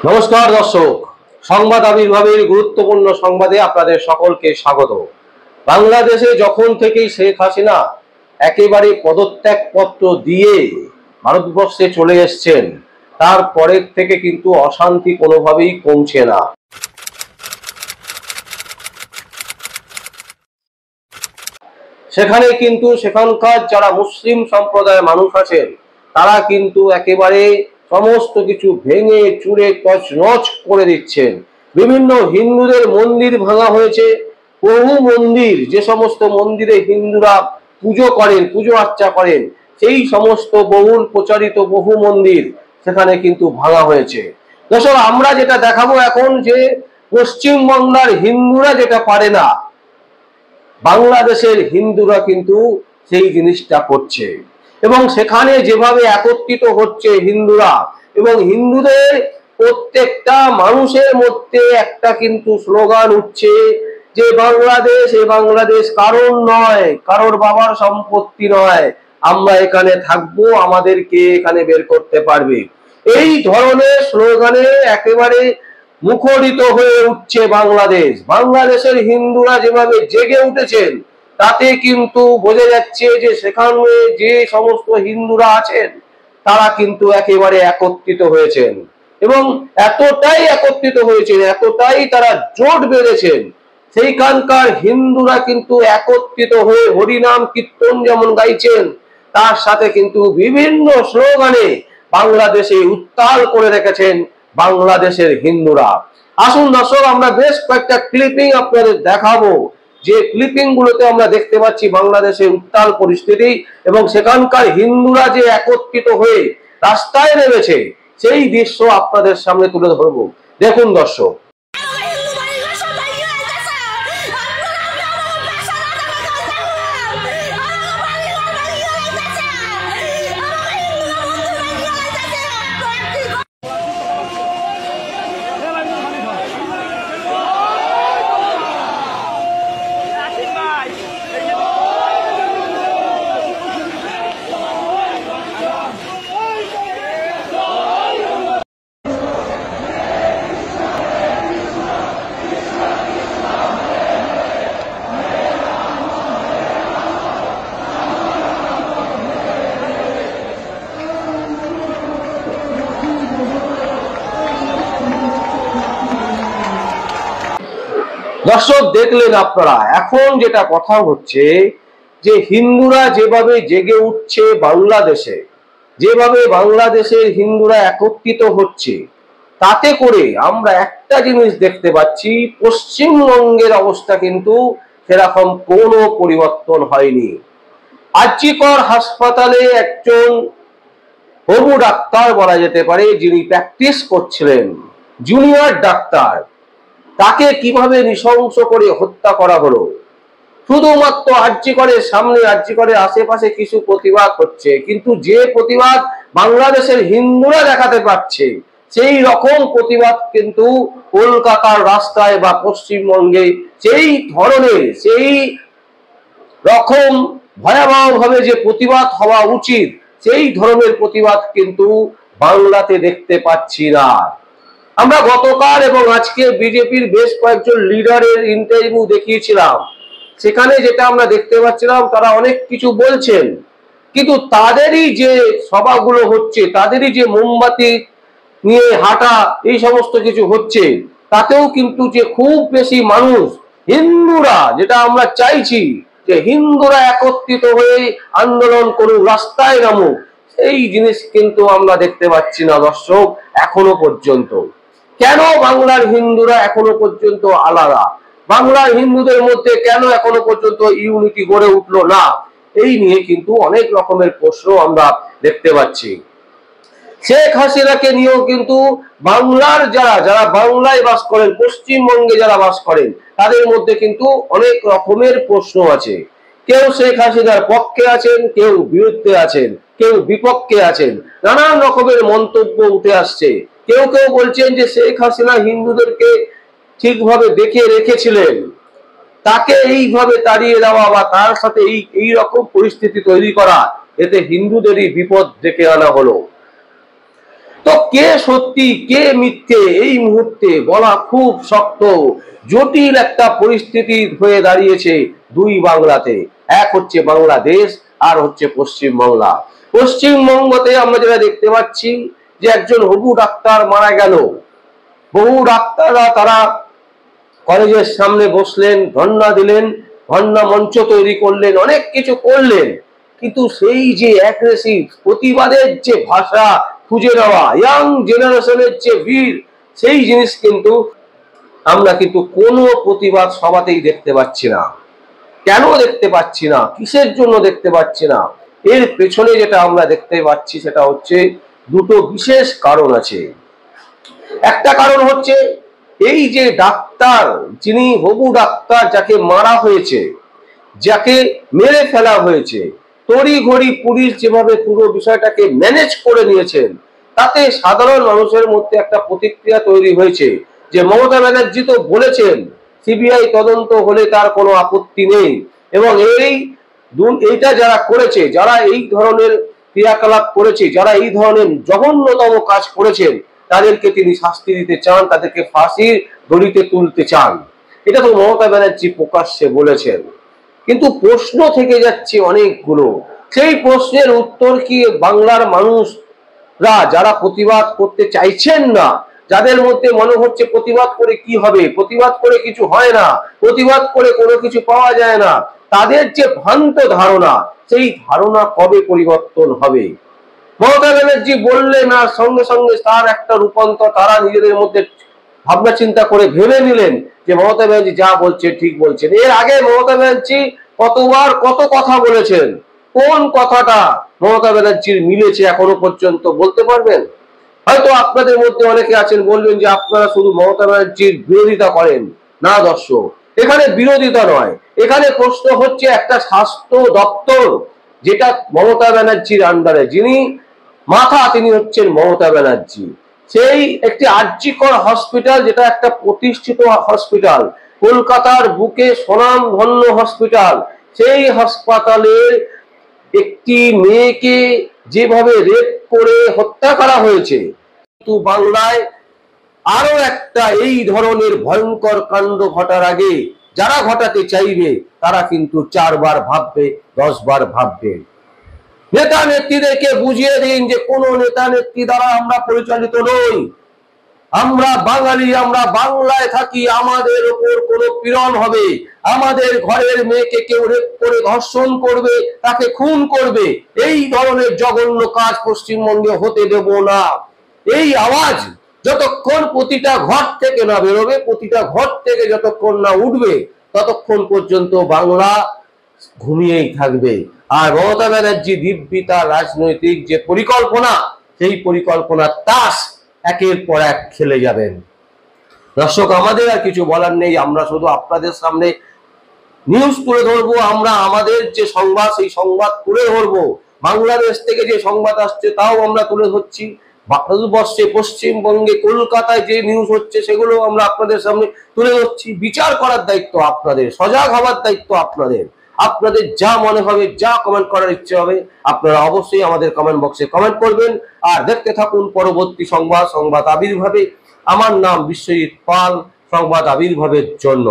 নমস্কার দর্শক, সংবাদ আবির্ভাবের গুরুত্বপূর্ণ সংবাদে আপনাদের সকলকে স্বাগত। বাংলাদেশে যখন থেকেই শেখ হাসিনা একেবারে পদত্যাগপত্র দিয়ে ভারতবর্ষে চলে এসছেন, তারপরের থেকে কিন্তু অশান্তি কোনোভাবেই কমছে না। সেখানে কিন্তু সেখানকার যারা মুসলিম সম্প্রদায়ের মানুষ আছেন, তারা কিন্তু একেবারে সমস্ত কিছু ভেঙে চুরে তছনছ করে দিচ্ছেন। বিভিন্ন হিন্দুদের মন্দির ভাঙা হয়েছে। বহু মন্দির, যে সমস্ত মন্দিরে হিন্দুরা পুজো করেন, পুজো আর্চা করেন, সেই সমস্ত বহুল প্রচারিত বহু মন্দির সেখানে কিন্তু ভাঙা হয়েছে। দর্শক, আমরা যেটা দেখাবো এখন, যে পশ্চিমবাংলার হিন্দুরা যেটা পারে না, বাংলাদেশের হিন্দুরা কিন্তু সেই জিনিসটা করছে। এবং সেখানে যেভাবে একত্রিত হচ্ছে হিন্দুরা, এবং হিন্দুদের প্রত্যেকটা মানুষের মধ্যে একটা কিন্তু স্লোগান উঠছে যে বাংলাদেশ, এ বাংলাদেশ কারোর নয়, কারোর বাবার সম্পত্তি নয়, আমরা এখানে থাকবো, আমাদেরকে এখানে বের করতে পারবে। এই ধরনের স্লোগানে একেবারে মুখরিত হয়ে উঠছে বাংলাদেশ। বাংলাদেশের হিন্দুরা যেভাবে জেগে উঠেছেন, তাতে কিন্তু বোঝা যাচ্ছে যে সেখানে যে সমস্ত হিন্দুরা আছেন, তারা কিন্তু একেবারে একত্রিত হয়েছেন। এবং এতটাই একত্রিত হয়েছেন, এতটাই তারা জোট বেঁধেছেন, সেইখানকার হিন্দুরা কিন্তু একত্রিত হয়ে হরিনাম কীর্তন যেমন গাইছেন, তার সাথে কিন্তু বিভিন্ন স্লোগানে বাংলাদেশে উত্তাল করে রেখেছেন বাংলাদেশের হিন্দুরা। আসুন দর্শক, আমরা বেশ কয়েকটা ক্লিপিং আপনাদের দেখাবো, যে ক্লিপিং গুলোতে আমরা দেখতে পাচ্ছি বাংলাদেশের উত্তাল পরিস্থিতি এবং সেখানকার হিন্দুরা যে একত্রিত হয়ে রাস্তায় নেমেছে, সেই দৃশ্য আপনাদের সামনে তুলে ধরবো। দেখুন দর্শক। দর্শক, দেখলেন আপনারা, এখন যেটা কথা হচ্ছে যে হিন্দুরা যেভাবে জেগে উঠছে বাংলাদেশে, যেভাবে বাংলাদেশের হিন্দুরা একত্রিত হচ্ছে, তাতে করে আমরা একটা জিনিস দেখতে পাচ্ছি, পশ্চিমবঙ্গের অবস্থা কিন্তু সেরকম কোনো পরিবর্তন হয়নি। আরজিকর হাসপাতালে একজন হবু ডাক্তার বলা যেতে পারে, যিনি প্র্যাকটিস করছিলেন, জুনিয়র ডাক্তার, তাকে কিভাবে নৃশংস করে হত্যা করা হলো। শুধুমাত্র আরজিকরের সামনে, আরজিকরের আশেপাশে কিছু প্রতিবাদ হচ্ছে, কিন্তু যে প্রতিবাদ বাংলাদেশের হিন্দুরা দেখাতে পারছে, সেই রকম প্রতিবাদ কিন্তু কলকাতার রাস্তায় বা পশ্চিমবঙ্গে সেই ধরনের, সেই রকম ভয়াবহভাবে যে প্রতিবাদ হওয়া উচিত, সেই ধরনের প্রতিবাদ কিন্তু বাংলাতে দেখতে পাচ্ছি না। আমরা গতকাল এবং আজকে বিজেপির বেশ কয়েকজন লিডারের ইন্টারভিউ দেখিয়েছিলাম, সেখানে যেটা আমরা দেখতে পাচ্ছিলাম, তারা অনেক কিছু বলছেন, কিন্তু তাদেরই যে সভাগুলো হচ্ছে, তাদেরই যে মোমবাতি নিয়ে হাঁটা, এই সমস্ত কিছু হচ্ছে, তাতেও কিন্তু যে খুব বেশি মানুষ, হিন্দুরা, যেটা আমরা চাইছি যে হিন্দুরা একত্রিত হয়ে আন্দোলন করুক, রাস্তায় নামুক, এই জিনিস কিন্তু আমরা দেখতে পাচ্ছি না দর্শক এখনো পর্যন্ত। কেন বাংলার হিন্দুরা এখনো পর্যন্ত আলাদা? বাংলার হিন্দুদের মধ্যে কেন এখনো পর্যন্ত ইউনিটি গড়ে উঠলো না? এই নিয়ে কিন্তু অনেক রকমের প্রশ্ন আমরা দেখতে পাচ্ছি। শেখ হাসিনাকে নিয়েও কিন্তু বাংলার যারা বাংলায় বাস করেন, পশ্চিমবঙ্গে যারা বাস করেন, তাদের মধ্যে কিন্তু অনেক রকমের প্রশ্ন আছে। কেউ শেখ হাসিনার পক্ষে আছেন, কেউ বিরুদ্ধে আছেন, কেউ বিপক্ষে আছেন, নানান রকমের মন্তব্য উঠে আসছে। কেউ কেউ বলছেন যে শেখ হাসিনা হিন্দুদেরকে ঠিকভাবে দেখে রেখেছিলেন, তাকে এইভাবে তাড়িয়ে দেওয়া বা তার সাথে এই রকম পরিস্থিতি তৈরি করা, এতে হিন্দুদেরই বিপদ ডেকে আনা হলো। তো কে সত্যি কে মিথ্যে এই মুহূর্তে বলা খুব শক্ত। জটিল একটা পরিস্থিতি হয়ে দাঁড়িয়েছে দুই বাংলাতে, এক হচ্ছে বাংলাদেশ আর হচ্ছে পশ্চিমবাংলা। পশ্চিমবঙ্গতে আমরা যেটা দেখতে পাচ্ছি যে একজন হবু ডাক্তার মারা গেল, বহু ডাক্তাররা তারা কলেজের সামনে বসলেন, ধর্ণা দিলেন, ধর্ণা মঞ্চ তৈরি করলেন, অনেক কিছু করলেন, কিন্তু সেই যে অ্যাগ্রেসিভ প্রতিবাদের যে ভাষা খুঁজে নেওয়া, ইয়াং জেনারেশনের যে ভিড়, সেই জিনিস কিন্তু আমরা কিন্তু কোনো প্রতিবাদ সভাতেই দেখতে পাচ্ছি না। কেন দেখতে পাচ্ছি না, কিসের জন্য দেখতে পাচ্ছি না? এর পেছনে যেটা আমরা দেখতে পাচ্ছি সেটা হচ্ছে দুটো বিশেষ কারণ আছে। একটা কারণ হচ্ছে এই যে ডাক্তার, যিনি হবু ডাক্তার, যাকে মারা হয়েছে, যাকে মেরে ফেলা হয়েছে, তড়িঘড়ি পুলিশ যেভাবে পুরো বিষয়টাকে ম্যানেজ করে নিয়েছেন, তাতে সাধারণ মানুষের মধ্যে একটা প্রতিক্রিয়া তৈরি হয়েছে যে মমতা ব্যানার্জি তো বলেছেন সিবিআই তদন্ত হলে তার কোনো আপত্তি নেই, এবং এইটা যারা করেছে, যারা এই ধরনের ক্রিয়াকলাপ করেছে, যারা এই ধরনের জঘন্যতম কাজ করেছেন, তাদেরকে তিনি শাস্তি দিতে চান, তাদেরকে ফাঁসির দড়িতে তুলতে চান। এটা তো মমতা ব্যানার্জি প্রকাশ্যে বলেছেন। কিন্তু প্রশ্ন থেকে যাচ্ছে অনেকগুলো। সেই প্রশ্নের উত্তর কি বাংলার মানুষরা যারা প্রতিবাদ করতে চাইছেন না, যাদের মধ্যে মনে হচ্ছে প্রতিবাদ করে কি হবে, প্রতিবাদ করে কিছু হয় না, প্রতিবাদ করে কোনো কিছু পাওয়া যায় না, তাদের যে ভ্রান্ত ধারণা, সেই ধারণা কবে পরিবর্তন হবে? মমতা ব্যানার্জি বললেন আর সঙ্গে সঙ্গে তার একটা রূপান্তর তারা নিজেদের মধ্যে ভাবনা চিন্তা করে ভেবে নিলেন যে মমতা ব্যানার্জি যা বলছে ঠিক বলছেন। এর আগে মমতা ব্যানার্জি কতবার কত কথা বলেছেন, কোন কথাটা মমতা ব্যানার্জির মিলেছে এখনো পর্যন্ত বলতে পারবেন? হয়তো আপনাদের মধ্যে অনেকে আছেন, বলবেন যে আপনারা শুধু মমতা ব্যানার্জির বিরোধিতা করেন। না দর্শক, এখানে বিরোধিতা নয়, এখানে প্রশ্ন হচ্ছে একটা স্বাস্থ্য দপ্তর যেটা মমতা ব্যানার্জির আন্ডারে, যিনি মাথা তিনি হচ্ছেন মমতা ব্যানার্জি। সেই একটি আরজিকর হসপিটাল, যেটা একটা প্রতিষ্ঠিত হসপিটাল, কলকাতার বুকে স্বনামধন্য হসপিটাল, সেই হাসপাতালের একটি মেয়েকে যেভাবে রেপ করে হত্যা করা হয়েছে, কিন্তু বাংলায় আরো একটা এই ধরনের ভয়ঙ্কর কাণ্ড ঘটার আগে যারা ঘটাতে চাইবে তারা কিন্তু 4 বার ভাববে, 10 বার ভাববে। নেতা নেত্রীদেরকে বুঝিয়ে দিন যে কোন নেতা নেত্রী দ্বারা আমরা পরিচালিত নই। আমরা বাঙালি, আমরা বাংলায় থাকি, আমাদের উপর কোনো পীড়ন হবে, আমাদের ঘরের মেয়েকে কেউ রেপ করে ধর্ষণ করবে, তাকে খুন করবে, এই ধরনের জঘন্য কাজ পশ্চিমবঙ্গে হতে দেব না। এই আওয়াজ যতক্ষণ প্রতিটা ঘর থেকে না বেরোবে, প্রতিটা ঘর থেকে যতক্ষণ না উঠবে, ততক্ষণ পর্যন্ত বাংলা ঘুমিয়েই থাকবে। আর মমতা ব্যানার্জি দিব্যি তার রাজনৈতিক যে পরিকল্পনা, সেই পরিকল্পনার তাস একের পর এক খেলে যাবেন। দর্শক, আমাদের আর কিছু বলার নেই, আমরা শুধু আপনাদের সামনে নিউজ তুলে ধরবো। আমরা আমাদের যে সংবাদ, সেই সংবাদ তুলে ধরবো। বাংলাদেশ থেকে যে সংবাদ আসছে তাও আমরা তুলে ধরছি। ভারতবর্ষে, পশ্চিমবঙ্গে, কলকাতায় যে নিউজ হচ্ছে সেগুলো আমরা আপনাদের সামনে তুলে ধরছি। বিচার করার দায়িত্ব আপনাদের, সজাগ হওয়ার দায়িত্ব আপনাদের। আপনাদের যা মনে হবে, যা কমেন্ট করার ইচ্ছে হবে, আপনারা অবশ্যই আমাদের কমেন্ট বক্সে কমেন্ট করবেন। আর দেখতে থাকুন পরবর্তী সংবাদ, সংবাদ আবির্ভাবে। আমার নাম বিশ্বজিৎ পাল, সংবাদ আবির্ভাবের জন্য।